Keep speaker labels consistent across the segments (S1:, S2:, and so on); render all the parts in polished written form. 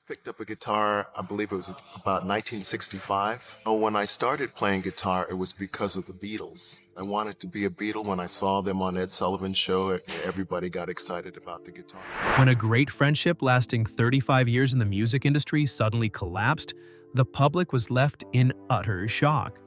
S1: Picked up a guitar, I believe it was about 1965. Oh, when I started playing guitar, it was because of the Beatles. I wanted to be a Beatle. When I saw them on Ed Sullivan's show, everybody got excited about the guitar.
S2: When a great friendship lasting 35 years in the music industry suddenly collapsed, the public was left in utter shock.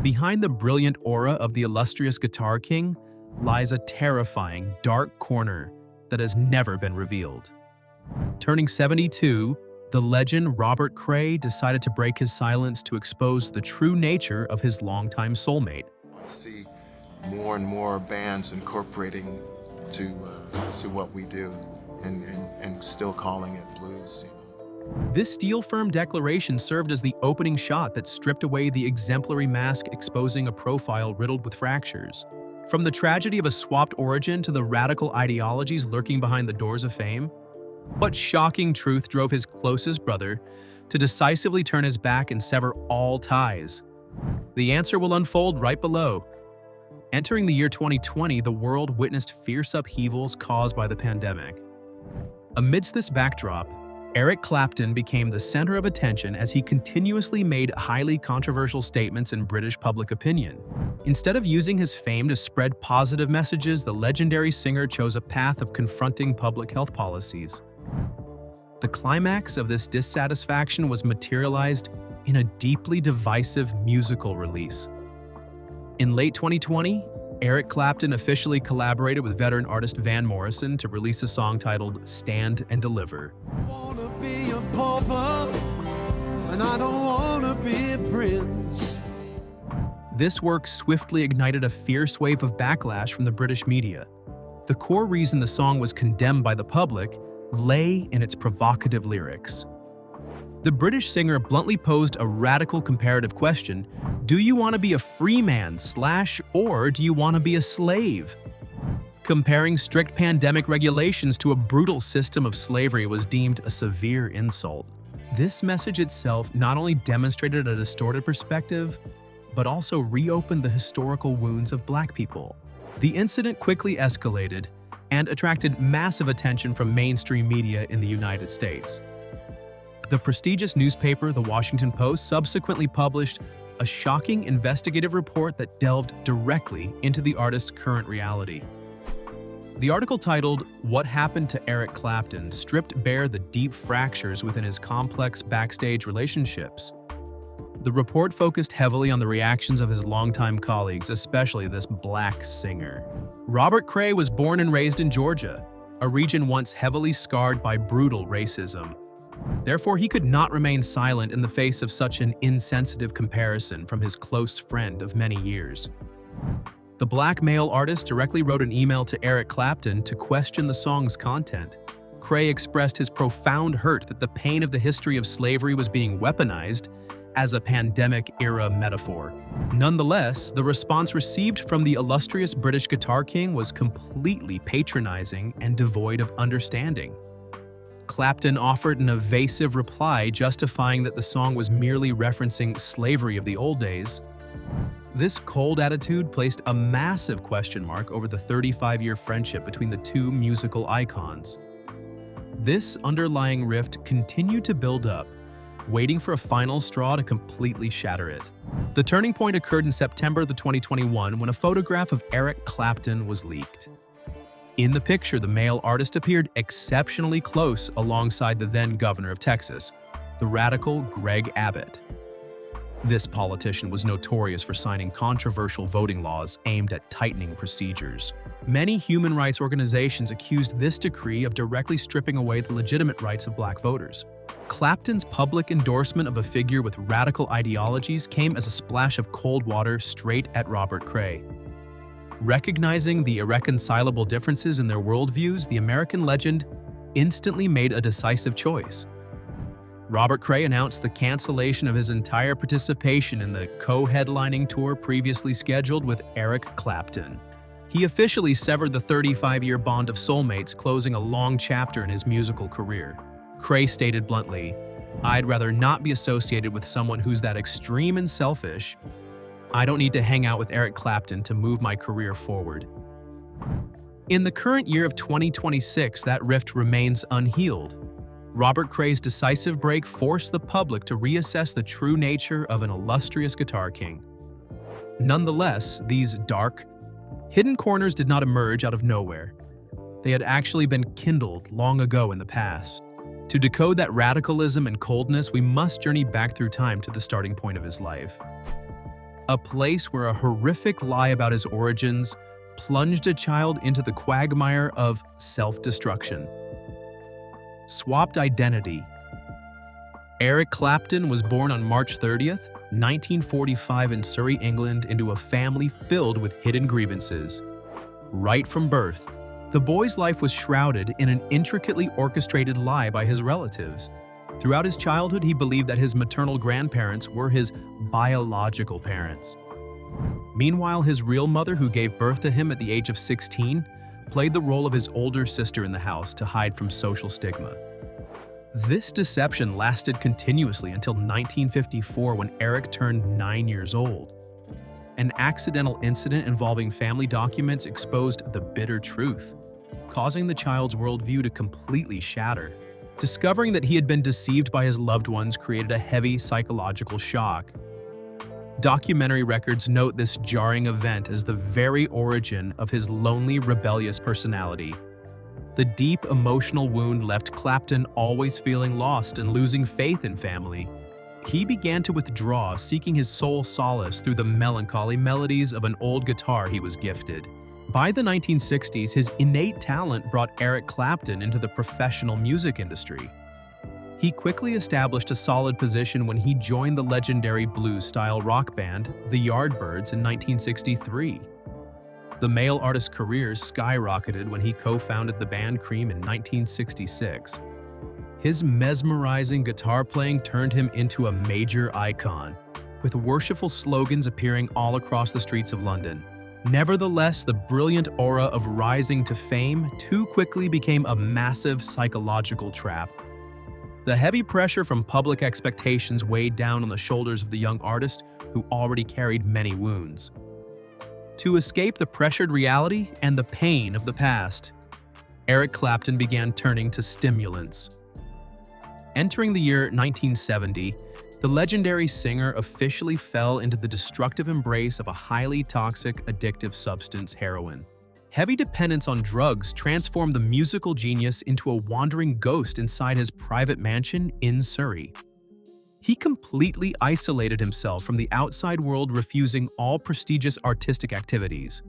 S2: Behind the brilliant aura of the illustrious Guitar King lies a terrifying, dark corner that has never been revealed. Turning 72, the legend Robert Cray decided to break his silence to expose the true nature of his longtime soulmate.
S1: I see more and more bands incorporating to what we do and still calling it blues.
S2: This steel-firm declaration served as the opening shot that stripped away the exemplary mask, exposing a profile riddled with fractures. From the tragedy of a swapped origin to the radical ideologies lurking behind the doors of fame, what shocking truth drove his closest brother to decisively turn his back and sever all ties? The answer will unfold right below. Entering the year 2020, the world witnessed fierce upheavals caused by the pandemic. Amidst this backdrop, Eric Clapton became the center of attention as he continuously made highly controversial statements in British public opinion. Instead of using his fame to spread positive messages, the legendary singer chose a path of confronting public health policies. The climax of this dissatisfaction was materialized in a deeply divisive musical release. In late 2020, Eric Clapton officially collaborated with veteran artist Van Morrison to release a song titled Stand and Deliver.
S3: I wanna be a pauper, and I don't wanna be a prince.
S2: This work swiftly ignited a fierce wave of backlash from the British media. The core reason the song was condemned by the public lay in its provocative lyrics. The British singer bluntly posed a radical comparative question: do you want to be a free man or do you want to be a slave? Comparing strict pandemic regulations to a brutal system of slavery was deemed a severe insult. This message itself not only demonstrated a distorted perspective, but also reopened the historical wounds of Black people. The incident quickly escalated and attracted massive attention from mainstream media in the United States. The prestigious newspaper, The Washington Post, subsequently published a shocking investigative report that delved directly into the artist's current reality. The article titled, "What Happened to Eric Clapton," stripped bare the deep fractures within his complex backstage relationships. The report focused heavily on the reactions of his longtime colleagues, especially this Black singer. Robert Cray was born and raised in Georgia, a region once heavily scarred by brutal racism. Therefore, he could not remain silent in the face of such an insensitive comparison from his close friend of many years. The Black male artist directly wrote an email to Eric Clapton to question the song's content. Cray expressed his profound hurt that the pain of the history of slavery was being weaponized as a pandemic-era metaphor. Nonetheless, the response received from the illustrious British Guitar King was completely patronizing and devoid of understanding. Clapton offered an evasive reply justifying that the song was merely referencing slavery of the old days. This cold attitude placed a massive question mark over the 35-year friendship between the two musical icons. This underlying rift continued to build up, waiting for a final straw to completely shatter it. The turning point occurred in September 2021 when a photograph of Eric Clapton was leaked. In the picture, the male artist appeared exceptionally close alongside the then governor of Texas, the radical Greg Abbott. This politician was notorious for signing controversial voting laws aimed at tightening procedures. Many human rights organizations accused this decree of directly stripping away the legitimate rights of Black voters. Clapton's public endorsement of a figure with radical ideologies came as a splash of cold water straight at Robert Cray. Recognizing the irreconcilable differences in their worldviews, the American legend instantly made a decisive choice. Robert Cray announced the cancellation of his entire participation in the co-headlining tour previously scheduled with Eric Clapton. He officially severed the 35-year bond of soulmates, closing a long chapter in his musical career. Cray stated bluntly, "I'd rather not be associated with someone who's that extreme and selfish. I don't need to hang out with Eric Clapton to move my career forward." In the current year of 2026, that rift remains unhealed. Robert Cray's decisive break forced the public to reassess the true nature of an illustrious guitar king. Nonetheless, these dark, hidden corners did not emerge out of nowhere. They had actually been kindled long ago in the past. To decode that radicalism and coldness, we must journey back through time to the starting point of his life. A place where a horrific lie about his origins plunged a child into the quagmire of self-destruction. Swapped identity. Eric Clapton was born on March 30th, 1945 in Surrey, England, into a family filled with hidden grievances. Right from birth, the boy's life was shrouded in an intricately orchestrated lie by his relatives. Throughout his childhood, he believed that his maternal grandparents were his biological parents. Meanwhile, his real mother, who gave birth to him at the age of 16, played the role of his older sister in the house to hide from social stigma. This deception lasted continuously until 1954 when Eric turned 9 years old. An accidental incident involving family documents exposed the bitter truth, causing the child's worldview to completely shatter. Discovering that he had been deceived by his loved ones created a heavy psychological shock. Documentary records note this jarring event as the very origin of his lonely, rebellious personality. The deep emotional wound left Clapton always feeling lost and losing faith in family. He began to withdraw, seeking his sole solace through the melancholy melodies of an old guitar he was gifted. By the 1960s, his innate talent brought Eric Clapton into the professional music industry. He quickly established a solid position when he joined the legendary blues-style rock band, the Yardbirds, in 1963. The male artist's career skyrocketed when he co-founded the band Cream in 1966. His mesmerizing guitar playing turned him into a major icon, with worshipful slogans appearing all across the streets of London. Nevertheless, the brilliant aura of rising to fame too quickly became a massive psychological trap. The heavy pressure from public expectations weighed down on the shoulders of the young artist, who already carried many wounds. To escape the pressured reality and the pain of the past, Eric Clapton began turning to stimulants. Entering the year 1970, the legendary singer officially fell into the destructive embrace of a highly toxic, addictive substance, heroin. Heavy dependence on drugs transformed the musical genius into a wandering ghost inside his private mansion in Surrey. He completely isolated himself from the outside world, refusing all prestigious artistic activities.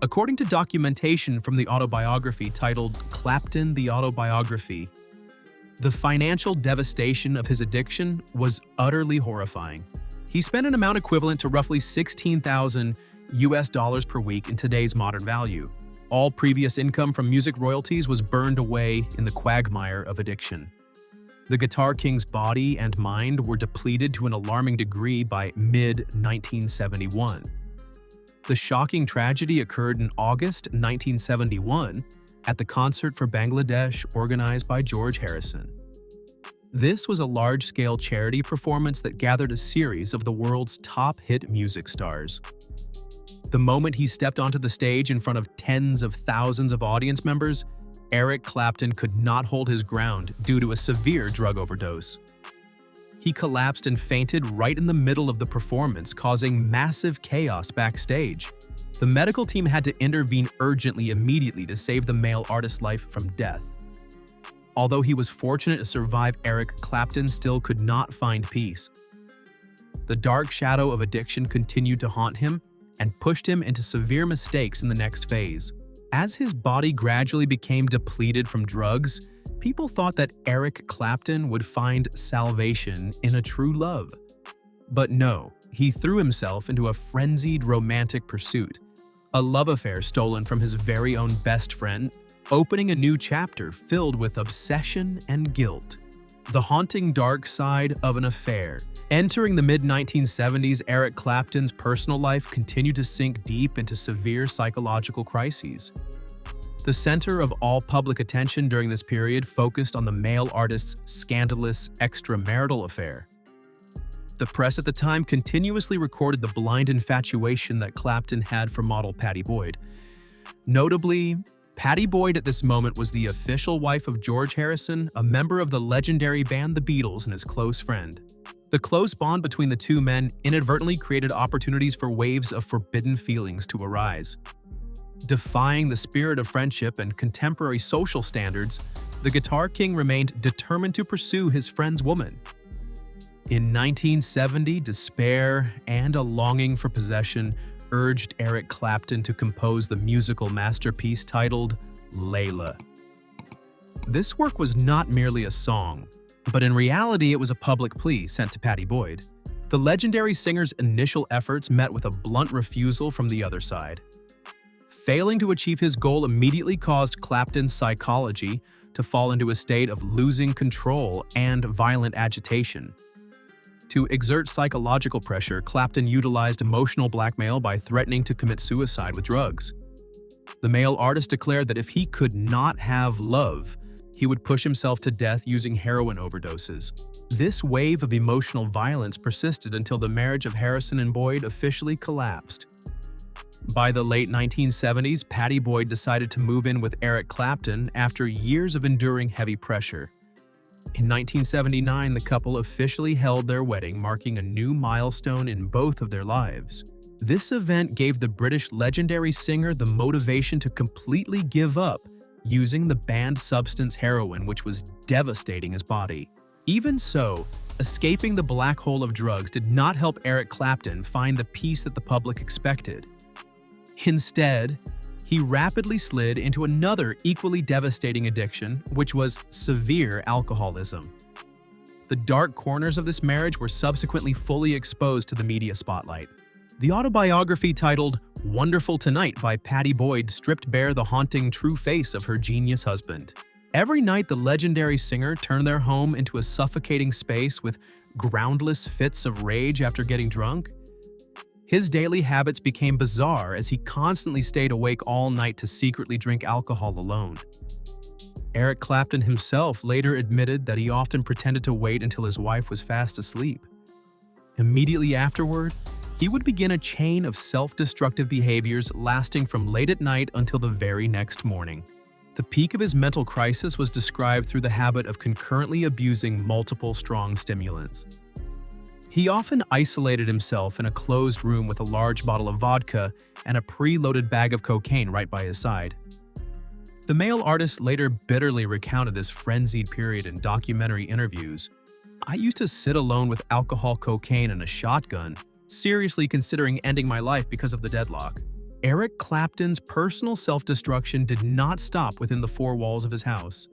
S2: According to documentation from the autobiography titled Clapton: The Autobiography, the financial devastation of his addiction was utterly horrifying. He spent an amount equivalent to roughly $16,000 per week in today's modern value. All previous income from music royalties was burned away in the quagmire of addiction. The Guitar King's body and mind were depleted to an alarming degree by mid-1971. The shocking tragedy occurred in August 1971 at the Concert for Bangladesh organized by George Harrison. This was a large-scale charity performance that gathered a series of the world's top hit music stars. The moment he stepped onto the stage in front of tens of thousands of audience members, Eric Clapton could not hold his ground due to a severe drug overdose. He collapsed and fainted right in the middle of the performance, causing massive chaos backstage. The medical team had to intervene urgently immediately to save the male artist's life from death. Although he was fortunate to survive, Eric Clapton still could not find peace. The dark shadow of addiction continued to haunt him and pushed him into severe mistakes in the next phase. As his body gradually became depleted from drugs, people thought that Eric Clapton would find salvation in a true love. But no, he threw himself into a frenzied romantic pursuit, a love affair stolen from his very own best friend, opening a new chapter filled with obsession and guilt. The haunting dark side of an affair. Entering the mid-1970s, Eric Clapton's personal life continued to sink deep into severe psychological crises. The center of all public attention during this period focused on the male artist's scandalous extramarital affair. The press at the time continuously recorded the blind infatuation that Clapton had for model Patty Boyd. Notably, Patty Boyd at this moment was the official wife of George Harrison, a member of the legendary band The Beatles and his close friend. The close bond between the two men inadvertently created opportunities for waves of forbidden feelings to arise. Defying the spirit of friendship and contemporary social standards, the Guitar King remained determined to pursue his friend's woman. In 1970, despair and a longing for possession urged Eric Clapton to compose the musical masterpiece titled Layla. This work was not merely a song, but in reality it was a public plea sent to Patty Boyd. The legendary singer's initial efforts met with a blunt refusal from the other side. Failing to achieve his goal immediately caused Clapton's psychology to fall into a state of losing control and violent agitation. To exert psychological pressure, Clapton utilized emotional blackmail by threatening to commit suicide with drugs. The male artist declared that if he could not have love, he would push himself to death using heroin overdoses. This wave of emotional violence persisted until the marriage of Harrison and Boyd officially collapsed. By the late 1970s, Patty Boyd decided to move in with Eric Clapton after years of enduring heavy pressure. In 1979, the couple officially held their wedding, marking a new milestone in both of their lives. This event gave the British legendary singer the motivation to completely give up using the banned substance heroin, which was devastating his body. Even so, escaping the black hole of drugs did not help Eric Clapton find the peace that the public expected. Instead, he rapidly slid into another equally devastating addiction, which was severe alcoholism. The dark corners of this marriage were subsequently fully exposed to the media spotlight. The autobiography titled Wonderful Tonight by Patty Boyd stripped bare the haunting true face of her genius husband. Every night, the legendary singer turned their home into a suffocating space with groundless fits of rage after getting drunk. His daily habits became bizarre as he constantly stayed awake all night to secretly drink alcohol alone. Eric Clapton himself later admitted that he often pretended to wait until his wife was fast asleep. Immediately afterward, he would begin a chain of self-destructive behaviors lasting from late at night until the very next morning. The peak of his mental crisis was described through the habit of concurrently abusing multiple strong stimulants. He often isolated himself in a closed room with a large bottle of vodka and a pre-loaded bag of cocaine right by his side. The male artist later bitterly recounted this frenzied period in documentary interviews. "I used to sit alone with alcohol, cocaine, and a shotgun, seriously considering ending my life because of the deadlock." Eric Clapton's personal self-destruction did not stop within the four walls of his house.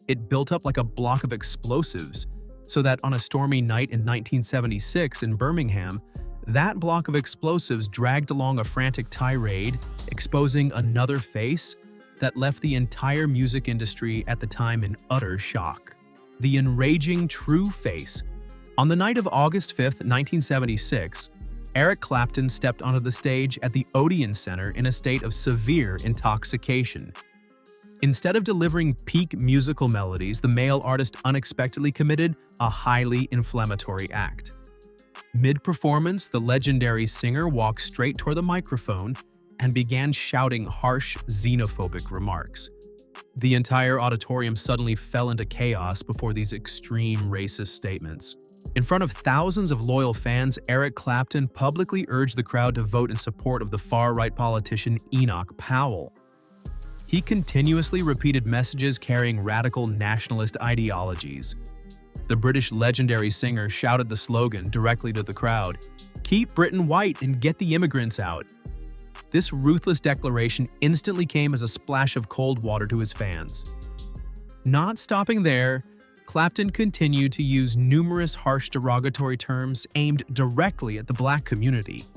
S2: It built up like a block of explosives, so that on a stormy night in 1976 in Birmingham, that block of explosives dragged along a frantic tirade, exposing another face that left the entire music industry at the time in utter shock. The enraging true face. On the night of August 5th, 1976, Eric Clapton stepped onto the stage at the Odeon Center in a state of severe intoxication. Instead of delivering peak musical melodies, the male artist unexpectedly committed a highly inflammatory act. Mid-performance, the legendary singer walked straight toward the microphone and began shouting harsh, xenophobic remarks. The entire auditorium suddenly fell into chaos before these extreme racist statements. In front of thousands of loyal fans, Eric Clapton publicly urged the crowd to vote in support of the far-right politician Enoch Powell. He continuously repeated messages carrying radical nationalist ideologies. The British legendary singer shouted the slogan directly to the crowd, "Keep Britain white and get the immigrants out." This ruthless declaration instantly came as a splash of cold water to his fans. Not stopping there, Clapton continued to use numerous harsh derogatory terms aimed directly at the black community.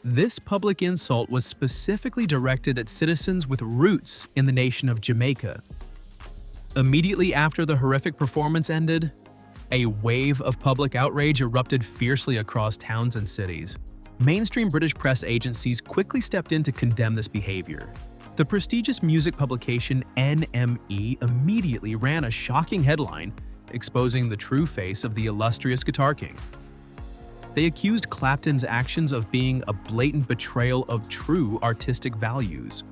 S2: This public insult was specifically directed at citizens with roots in the nation of Jamaica. Immediately after the horrific performance ended, a wave of public outrage erupted fiercely across towns and cities. Mainstream British press agencies quickly stepped in to condemn this behavior. The prestigious music publication NME immediately ran a shocking headline exposing the true face of the illustrious Guitar King. They accused Clapton's actions of being a blatant betrayal of true artistic values.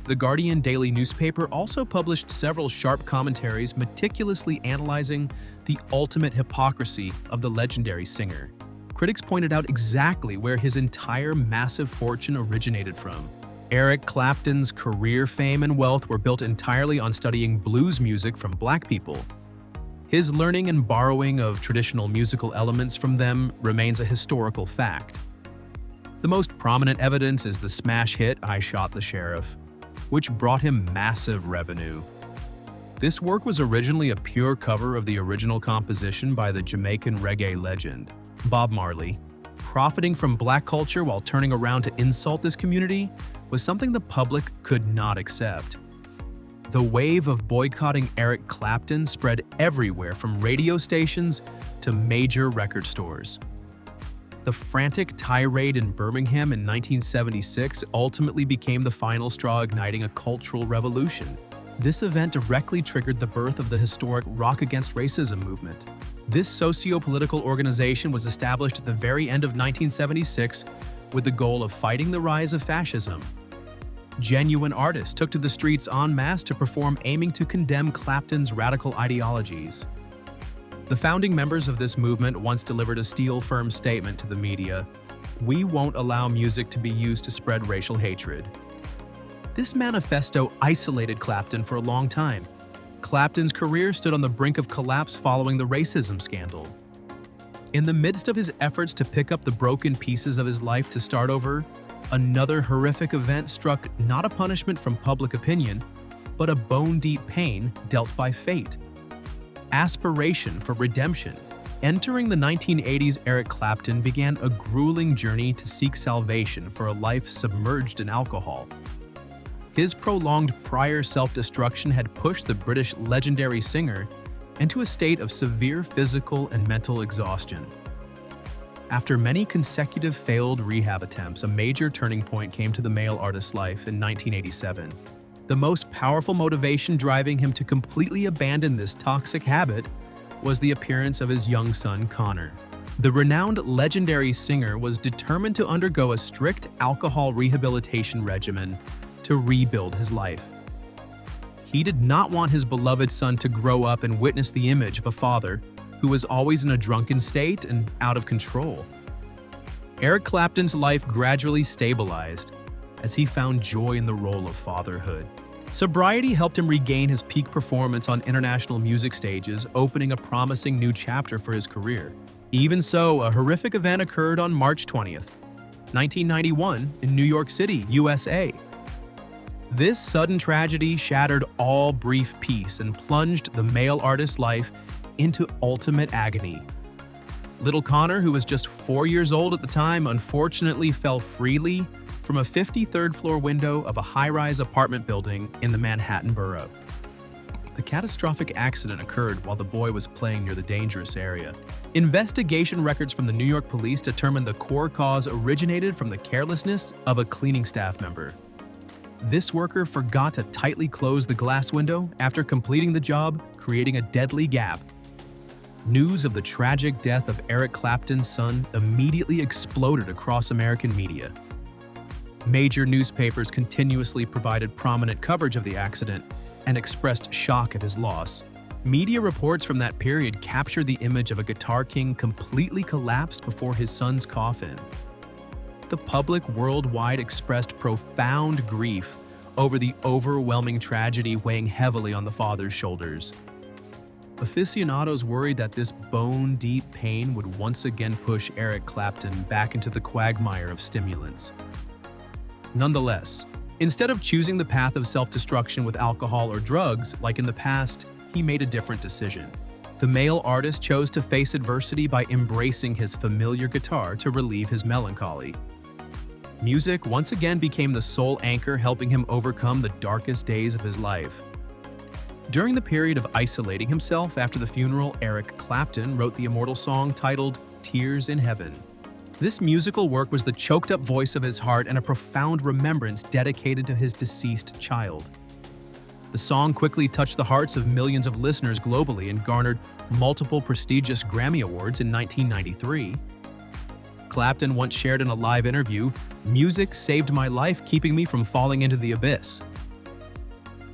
S2: The Guardian daily newspaper also published several sharp commentaries meticulously analyzing the ultimate hypocrisy of the legendary singer. Critics pointed out exactly where his entire massive fortune originated from. Eric Clapton's career, fame, and wealth were built entirely on studying blues music from Black people. His learning and borrowing of traditional musical elements from them remains a historical fact. The most prominent evidence is the smash hit "I Shot the Sheriff," which brought him massive revenue. This work was originally a pure cover of the original composition by the Jamaican reggae legend, Bob Marley. Profiting from Black culture while turning around to insult this community was something the public could not accept. The wave of boycotting Eric Clapton spread everywhere from radio stations to major record stores. The frantic tirade in Birmingham in 1976 ultimately became the final straw, igniting a cultural revolution. This event directly triggered the birth of the historic Rock Against Racism movement. This socio-political organization was established at the very end of 1976 with the goal of fighting the rise of fascism. Genuine artists took to the streets en masse to perform, aiming to condemn Clapton's radical ideologies. The founding members of this movement once delivered a steel-firm statement to the media: "We won't allow music to be used to spread racial hatred." This manifesto isolated Clapton for a long time. Clapton's career stood on the brink of collapse following the racism scandal. In the midst of his efforts to pick up the broken pieces of his life to start over, another horrific event struck, not a punishment from public opinion, but a bone-deep pain dealt by fate. Aspiration for redemption. Entering the 1980s, Eric Clapton began a grueling journey to seek salvation for a life submerged in alcohol. His prolonged prior self-destruction had pushed the British legendary singer into a state of severe physical and mental exhaustion. After many consecutive failed rehab attempts, a major turning point came to the male artist's life in 1987. The most powerful motivation driving him to completely abandon this toxic habit was the appearance of his young son, Connor. The renowned legendary singer was determined to undergo a strict alcohol rehabilitation regimen to rebuild his life. He did not want his beloved son to grow up and witness the image of a father who was always in a drunken state and out of control. Eric Clapton's life gradually stabilized as he found joy in the role of fatherhood. Sobriety helped him regain his peak performance on international music stages, opening a promising new chapter for his career. Even so, a horrific event occurred on March 20th, 1991 in New York City, USA. This sudden tragedy shattered all brief peace and plunged the male artist's life into ultimate agony. Little Connor, who was just 4 years old at the time, unfortunately fell freely from a 53rd floor window of a high-rise apartment building in the Manhattan borough. The catastrophic accident occurred while the boy was playing near the dangerous area. Investigation records from the New York police determined the core cause originated from the carelessness of a cleaning staff member. This worker forgot to tightly close the glass window after completing the job, creating a deadly gap. News of the tragic death of Eric Clapton's son immediately exploded across American media. Major newspapers continuously provided prominent coverage of the accident and expressed shock at his loss. Media reports from that period captured the image of a guitar king completely collapsed before his son's coffin. The public worldwide expressed profound grief over the overwhelming tragedy weighing heavily on the father's shoulders. Aficionados worried that this bone-deep pain would once again push Eric Clapton back into the quagmire of stimulants. Nonetheless, instead of choosing the path of self-destruction with alcohol or drugs, like in the past, he made a different decision. The male artist chose to face adversity by embracing his familiar guitar to relieve his melancholy. Music once again became the sole anchor, helping him overcome the darkest days of his life. During the period of isolating himself after the funeral, Eric Clapton wrote the immortal song titled "Tears in Heaven." This musical work was the choked-up voice of his heart and a profound remembrance dedicated to his deceased child. The song quickly touched the hearts of millions of listeners globally and garnered multiple prestigious Grammy Awards in 1993. Clapton once shared in a live interview, "Music saved my life, keeping me from falling into the abyss."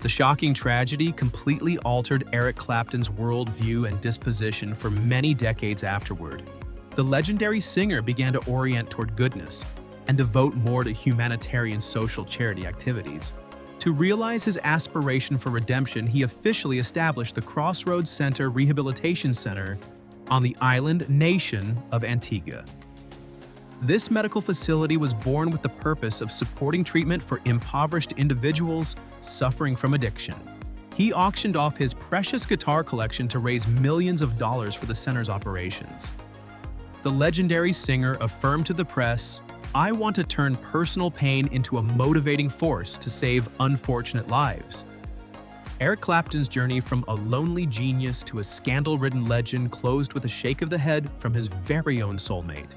S2: The shocking tragedy completely altered Eric Clapton's worldview and disposition for many decades afterward. The legendary singer began to orient toward goodness and devote more to humanitarian social charity activities. To realize his aspiration for redemption, he officially established the Crossroads Center Rehabilitation Center on the island nation of Antigua. This medical facility was born with the purpose of supporting treatment for impoverished individuals suffering from addiction. He auctioned off his precious guitar collection to raise millions of dollars for the center's operations. The legendary singer affirmed to the press, "I want to turn personal pain into a motivating force to save unfortunate lives." Eric Clapton's journey from a lonely genius to a scandal-ridden legend closed with a shake of the head from his very own soulmate.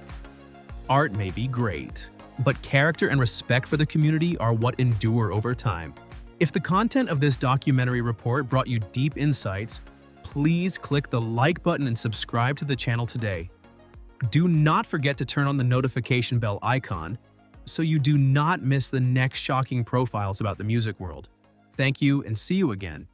S2: Art may be great, but character and respect for the community are what endure over time. If the content of this documentary report brought you deep insights, please click the like button and subscribe to the channel today. Do not forget to turn on the notification bell icon so you do not miss the next shocking profiles about the music world. Thank you and see you again.